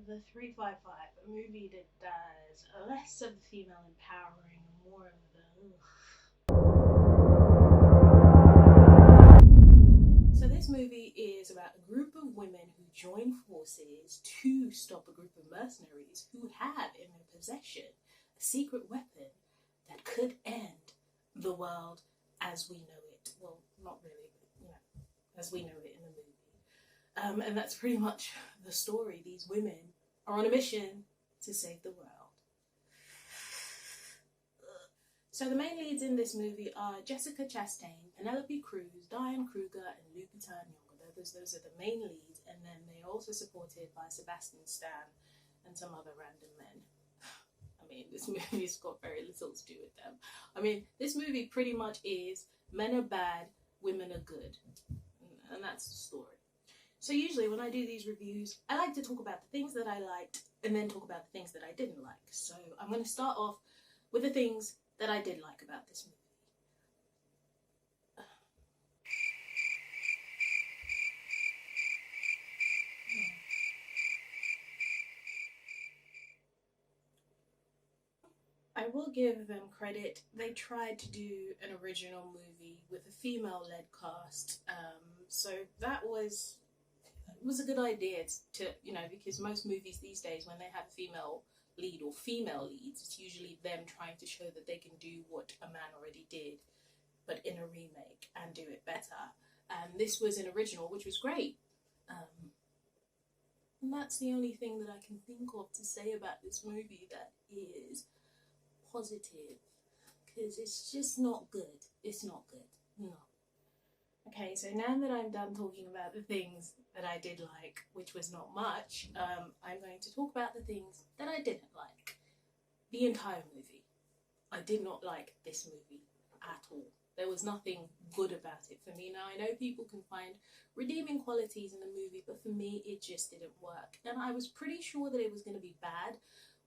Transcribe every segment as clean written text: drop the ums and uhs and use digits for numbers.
The 355, a movie that does less of the female empowering and more of the. So, this movie is about a group of women who join forces to stop a group of mercenaries who have in their possession a secret weapon that could end the world as we know it. Well, not really, but as we know it in the movie. And that's pretty much the story. These women are on a mission to save the world. So the main leads in this movie are Jessica Chastain, Penelope Cruz, Diane Kruger, and Lupita Nyong'o. Those are the main leads, and then they're also supported by Sebastian Stan and some other random men. I mean, this movie's got very little to do with them. I mean, this movie pretty much is men are bad, women are good, and that's the story. So usually when I do these reviews, I like to talk about the things that I liked and then talk about the things that I didn't like. So I'm going to start off with the things that I did like about this movie. I will give them credit. They tried to do an original movie with a female-led cast. So that was a good idea to, because most movies these days, when they have a female lead or female leads, it's usually them trying to show that they can do what a man already did, but in a remake and do it better. And this was an original, which was great. And that's the only thing that I can think of to say about this movie that is positive, because it's just not good. It's not good. No. Okay, so now that I'm done talking about the things that I did like, which was not much, I'm going to talk about the things that I didn't like. The entire movie. I did not like this movie at all. There was nothing good about it for me. Now, I know people can find redeeming qualities in the movie, but for me, it just didn't work. And I was pretty sure that it was going to be bad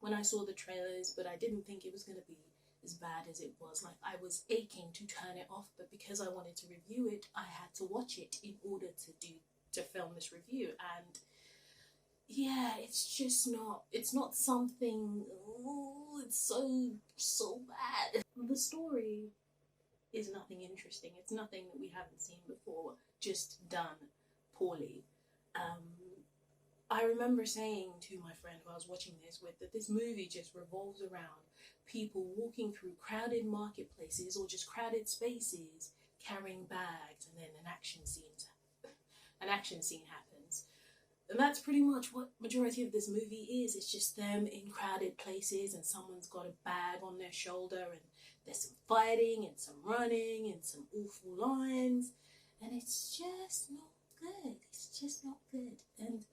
when I saw the trailers, but I didn't think it was going to be as bad as it was. Like, I was aching to turn it off, but because I wanted to review it, I had to watch it in order to film this review. And yeah, it's not something, it's so bad. The story is nothing interesting. It's nothing that we haven't seen before, just done poorly. I remember saying to my friend who I was watching this with that this movie just revolves around people walking through crowded marketplaces or just crowded spaces carrying bags, and then an action scene happens. And that's pretty much what majority of this movie is. It's just them in crowded places and someone's got a bag on their shoulder and there's some fighting and some running and some awful lines, and it's just not good. It's just not good. And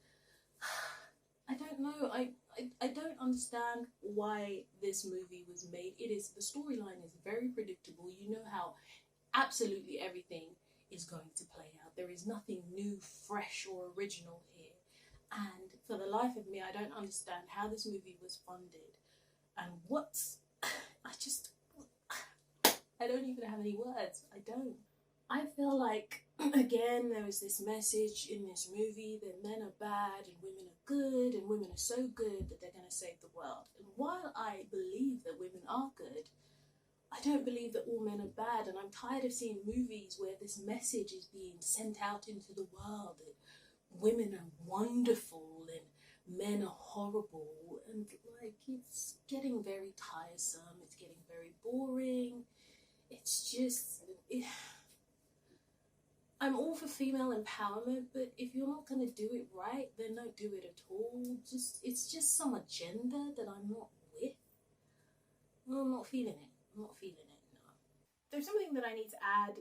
I don't know. I don't understand why this movie was made. The storyline is very predictable. You know how absolutely everything is going to play out. There is nothing new, fresh, or original here. And for the life of me, I don't understand how this movie was funded. And I don't even have any words. I don't. I feel like, again, there was this message in this movie that men are bad and women are good, and women are so good that they're going to save the world. And while I believe that women are good, I don't believe that all men are bad, and I'm tired of seeing movies where this message is being sent out into the world that women are wonderful and men are horrible, and like, it's getting very tiresome, it's getting very boring. It's just, I'm all for female empowerment, but if you're not going to do it right, then don't do it at all. It's just some agenda that I'm not with. Well, I'm not feeling it. No. There's something that I need to add,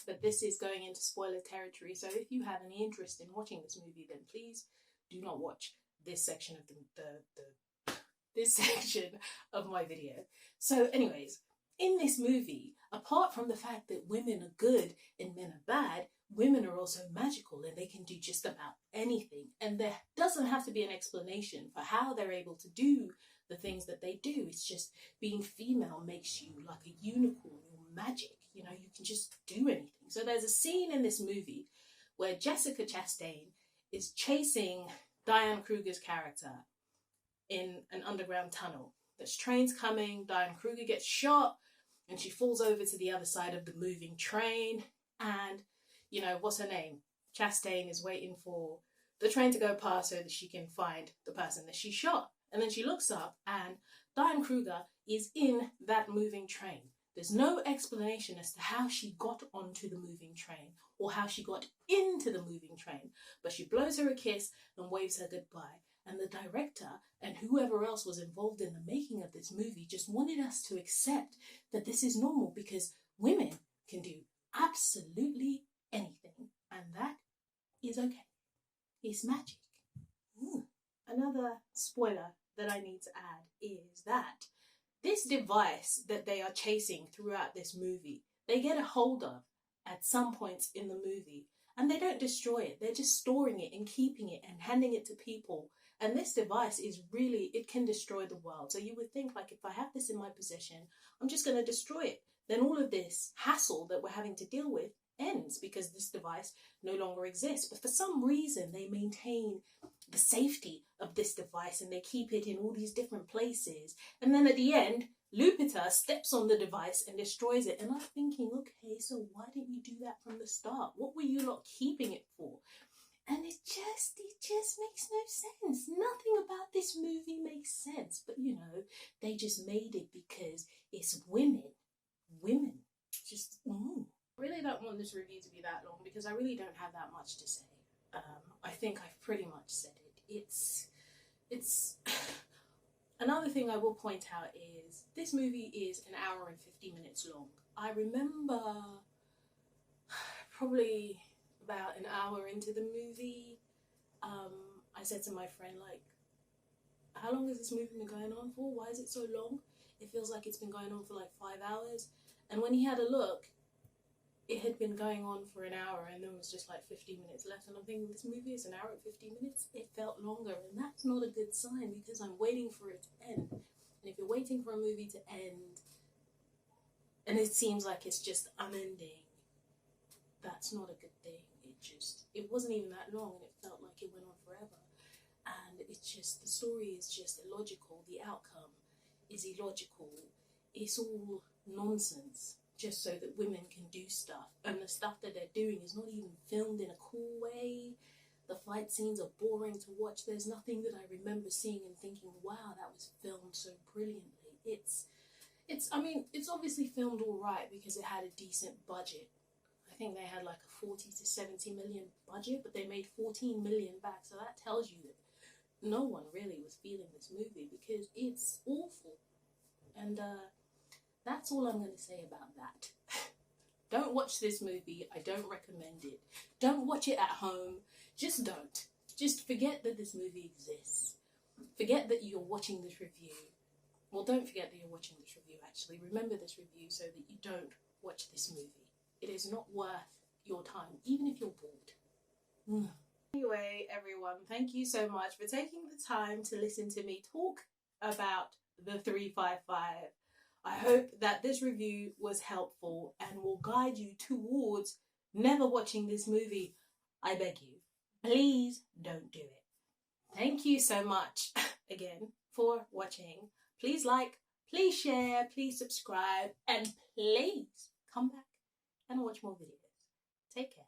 but this is going into spoiler territory, so if you have any interest in watching this movie, then please do not watch this section of this section of my video. So anyways, in this movie, apart from the fact that women are good and men are bad, women are also magical and they can do just about anything. And there doesn't have to be an explanation for how they're able to do the things that they do. It's just being female makes you like a unicorn or magic. You can just do anything. So there's a scene in this movie where Jessica Chastain is chasing Diane Kruger's character in an underground tunnel. There's trains coming, Diane Kruger gets shot, and she falls over to the other side of the moving train, and, you know, what's her name? Chastain is waiting for the train to go past so that she can find the person that she shot. And then she looks up, and Diane Kruger is in that moving train. There's no explanation as to how she got onto the moving train or how she got into the moving train, but she blows her a kiss and waves her goodbye. And the director and whoever else was involved in the making of this movie just wanted us to accept that this is normal because women can do absolutely anything, and that is okay. It's magic. Another spoiler that I need to add is that this device that they are chasing throughout this movie, they get a hold of at some points in the movie, and they don't destroy it. They're just storing it and keeping it and handing it to people. And this device is really, it can destroy the world. So you would think, like, if I have this in my possession, I'm just going to destroy it. Then all of this hassle that we're having to deal with ends because this device no longer exists. But for some reason, they maintain the safety of this device and they keep it in all these different places. And then at the end, Lupita steps on the device and destroys it. And I'm thinking, okay, so why didn't you do that from the start? What were you lot keeping it for? And it just makes no sense. Nothing about this movie makes sense. But, you know, they just made it because it's women. Women. Just, I really don't want this review to be that long because I really don't have that much to say. I think I've pretty much said it. It's another thing I will point out is this movie is an hour and 50 minutes long. I remember probably about an hour into the movie, I said to my friend, like, how long has this movie been going on for? Why is it so long? It feels like it's been going on for like 5 hours. And when he had a look, it had been going on for an hour and there was just like 15 minutes left. And I'm thinking, this movie is an hour and 50 minutes? It felt longer, and that's not a good sign because I'm waiting for it to end. And if you're waiting for a movie to end and it seems like it's just unending, that's not a good thing. It wasn't even that long and it felt like it went on forever. And it's just, the story is just illogical. The outcome is illogical. It's all nonsense just so that women can do stuff. And the stuff that they're doing is not even filmed in a cool way. The fight scenes are boring to watch. There's nothing that I remember seeing and thinking, wow, that was filmed so brilliantly. I mean, it's obviously filmed all right because it had a decent budget. I think they had like a 40 to 70 million budget, but they made 14 million back. So that tells you that no one really was feeling this movie because it's awful. And that's all I'm going to say about that. Don't watch this movie. I don't recommend it. Don't watch it at home. Just don't. Just forget that this movie exists. Forget that you're watching this review. Well, don't forget that you're watching this review, actually. Remember this review so that you don't watch this movie. It is not worth your time, even if you're bored. Anyway, everyone, thank you so much for taking the time to listen to me talk about the 355. I hope that this review was helpful and will guide you towards never watching this movie. I beg you, please don't do it. Thank you so much again for watching. Please like, please share, please subscribe, and please come back and watch more videos. Take care.